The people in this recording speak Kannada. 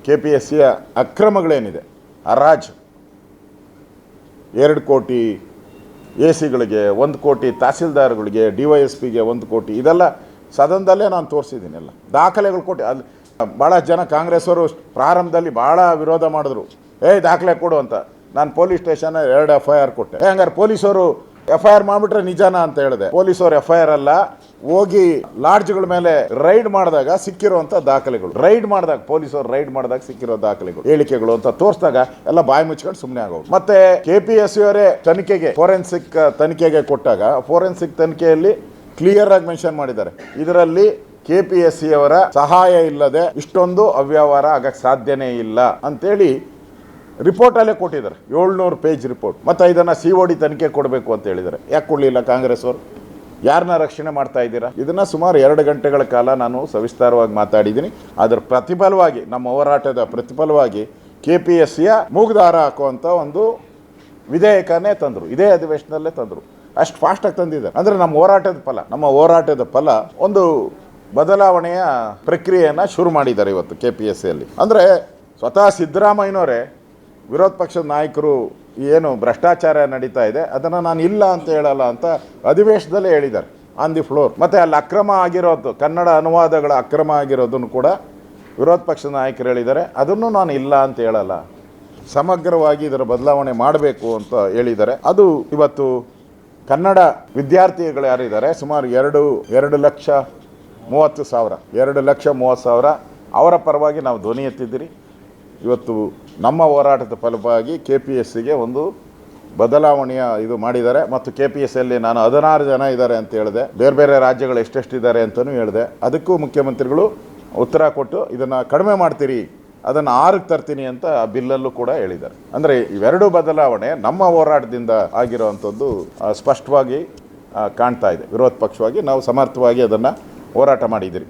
KPSCಯ ಅಕ್ರಮಗಳೇನಿದೆ, ಹರಾಜು 2 ಕೋಟಿ AC ಗಳಿಗೆ, 1 ಕೋಟಿ ತಹಸೀಲ್ದಾರ್ಗಳಿಗೆ, DYSPಗೆ 1 ಕೋಟಿ, ಇದೆಲ್ಲ ಸದನದಲ್ಲೇ ನಾನು ತೋರಿಸಿದ್ದೀನಿ. ಎಲ್ಲ ದಾಖಲೆಗಳು ಕೊಟ್ಟು ಅಲ್ಲಿ ಭಾಳ ಜನ ಕಾಂಗ್ರೆಸ್ಸವರು ಪ್ರಾರಂಭದಲ್ಲಿ ಭಾಳ ವಿರೋಧ ಮಾಡಿದ್ರು. ದಾಖಲೆ ಕೊಡು ಅಂತ. ನಾನು ಪೊಲೀಸ್ ಸ್ಟೇಷನ್ 2 FIR ಕೊಟ್ಟೆ. ಹಂಗಾರೆ ಪೊಲೀಸವರು FIR ಮಾಡಿಬಿಟ್ರೆ ನಿಜಾನ ಅಂತ ಹೇಳಿದೆ. ಪೊಲೀಸವರು FIR ಅಲ್ಲ, ಹೋಗಿ ಲಾಡ್ಜ್ಗಳ ಮೇಲೆ ರೈಡ್ ಮಾಡಿದಾಗ ಸಿಕ್ಕಿರುವಂಥ ದಾಖಲೆಗಳು, ಪೊಲೀಸರು ರೈಡ್ ಮಾಡಿದಾಗ ಸಿಕ್ಕಿರೋ ದಾಖಲೆಗಳು, ಹೇಳಿಕೆಗಳು ಅಂತ ತೋರಿಸಿದಾಗ ಎಲ್ಲ ಬಾಯಿ ಮುಚ್ಕೊಂಡು ಸುಮ್ಮನೆ ಆಗೋದು. ಮತ್ತೆ KPSC ಅವರೇ ತನಿಖೆಗೆ, ಫೋರೆನ್ಸಿಕ್ ತನಿಖೆಗೆ ಕೊಟ್ಟಾಗ ಫೋರೆನ್ಸಿಕ್ ತನಿಖೆಯಲ್ಲಿ ಕ್ಲಿಯರ್ ಆಗಿ ಮೆನ್ಷನ್ ಮಾಡಿದ್ದಾರೆ, ಇದರಲ್ಲಿ KPSC ಅವರ ಸಹಾಯ ಇಲ್ಲದೆ ಇಷ್ಟೊಂದು ಅವ್ಯವಹಾರ ಆಗಕ್ಕೆ ಸಾಧ್ಯನೇ ಇಲ್ಲ ಅಂತೇಳಿ ರಿಪೋರ್ಟಲ್ಲೇ ಕೊಟ್ಟಿದ್ದಾರೆ. 700 ಪೇಜ್ ರಿಪೋರ್ಟ್. ಮತ್ತು ಇದನ್ನು COD ತನಿಖೆ ಕೊಡಬೇಕು ಅಂತ ಹೇಳಿದ್ದಾರೆ. ಯಾಕೆ ಕೊಡಲಿಲ್ಲ ಕಾಂಗ್ರೆಸ್ ಅವರು? ಯಾರನ್ನ ರಕ್ಷಣೆ ಮಾಡ್ತಾ ಇದ್ದೀರಾ? ಇದನ್ನು ಸುಮಾರು 2 ಗಂಟೆಗಳ ಕಾಲ ನಾನು ಸವಿಸ್ತಾರವಾಗಿ ಮಾತಾಡಿದ್ದೀನಿ. ಅದರ ಪ್ರತಿಫಲವಾಗಿ, ನಮ್ಮ ಹೋರಾಟದ ಪ್ರತಿಫಲವಾಗಿ KPSCಯ ಮೂಗುದಾರ ಹಾಕುವಂಥ ಒಂದು ವಿಧೇಯಕನೇ ತಂದರು. ಇದೇ ಅಧಿವೇಶನದಲ್ಲೇ ತಂದರು. ಅಷ್ಟು ಫಾಸ್ಟಾಗಿ ತಂದಿದ್ದಾರೆ. ಅಂದರೆ ನಮ್ಮ ಹೋರಾಟದ ಫಲ ಒಂದು ಬದಲಾವಣೆಯ ಪ್ರಕ್ರಿಯೆಯನ್ನು ಶುರು ಮಾಡಿದ್ದಾರೆ ಇವತ್ತು KPSCಯಲ್ಲಿ. ಅಂದರೆ ಸ್ವತಃ ಸಿದ್ದರಾಮಯ್ಯನವರೇ, ವಿರೋಧ ಪಕ್ಷದ ನಾಯಕರು ಏನು ಭ್ರಷ್ಟಾಚಾರ ನಡೀತಾ ಇದೆ ಅದನ್ನು ನಾನು ಇಲ್ಲ ಅಂತ ಹೇಳಲ್ಲ ಅಂತ ಅಧಿವೇಶನದಲ್ಲೇ ಹೇಳಿದ್ದಾರೆ, ಆನ್ ದಿ ಫ್ಲೋರ್. ಮತ್ತು ಅಲ್ಲಿ ಅಕ್ರಮ ಆಗಿರೋದು, ಕನ್ನಡ ಅನುವಾದಗಳ ಅಕ್ರಮ ಆಗಿರೋದನ್ನು ಕೂಡ ವಿರೋಧ ಪಕ್ಷದ ನಾಯಕರು ಹೇಳಿದ್ದಾರೆ, ಅದನ್ನು ನಾನು ಇಲ್ಲ ಅಂತ ಹೇಳಲ್ಲ, ಸಮಗ್ರವಾಗಿ ಇದರ ಬದಲಾವಣೆ ಮಾಡಬೇಕು ಅಂತ ಹೇಳಿದ್ದಾರೆ. ಅದು ಇವತ್ತು ಕನ್ನಡ ವಿದ್ಯಾರ್ಥಿಗಳು ಯಾರಿದ್ದಾರೆ, ಸುಮಾರು 2,30,30,000 ಅವರ ಪರವಾಗಿ ನಾವು ಧ್ವನಿ ಎತ್ತಿದ್ದೀರಿ. ಇವತ್ತು ನಮ್ಮ ಹೋರಾಟದ ಫಲವಾಗಿ KPSCಗೆ ಒಂದು ಬದಲಾವಣೆಯ ಇದು ಮಾಡಿದ್ದಾರೆ. ಮತ್ತು KPSCಯಲ್ಲಿ ನಾನು 16 ಜನ ಇದ್ದಾರೆ ಅಂತ ಹೇಳಿದೆ, ಬೇರೆ ಬೇರೆ ರಾಜ್ಯಗಳು ಎಷ್ಟೆಷ್ಟಿದ್ದಾರೆ ಅಂತಲೂ ಹೇಳಿದೆ. ಅದಕ್ಕೂ ಮುಖ್ಯಮಂತ್ರಿಗಳು ಉತ್ತರ ಕೊಟ್ಟು ಇದನ್ನು ಕಡಿಮೆ ಮಾಡ್ತೀರಿ, ಅದನ್ನು 6ಕ್ಕೆ ತರ್ತೀನಿ ಅಂತ ಆ ಬಿಲ್ಲಲ್ಲೂ ಕೂಡ ಹೇಳಿದ್ದಾರೆ. ಅಂದರೆ ಇವೆರಡೂ ಬದಲಾವಣೆ ನಮ್ಮ ಹೋರಾಟದಿಂದ ಆಗಿರೋವಂಥದ್ದು ಸ್ಪಷ್ಟವಾಗಿ ಕಾಣ್ತಾ ಇದೆ. ವಿರೋಧ ಪಕ್ಷವಾಗಿ ನಾವು ಸಮರ್ಥವಾಗಿ ಅದನ್ನು ಹೋರಾಟ ಮಾಡಿದ್ದೀರಿ.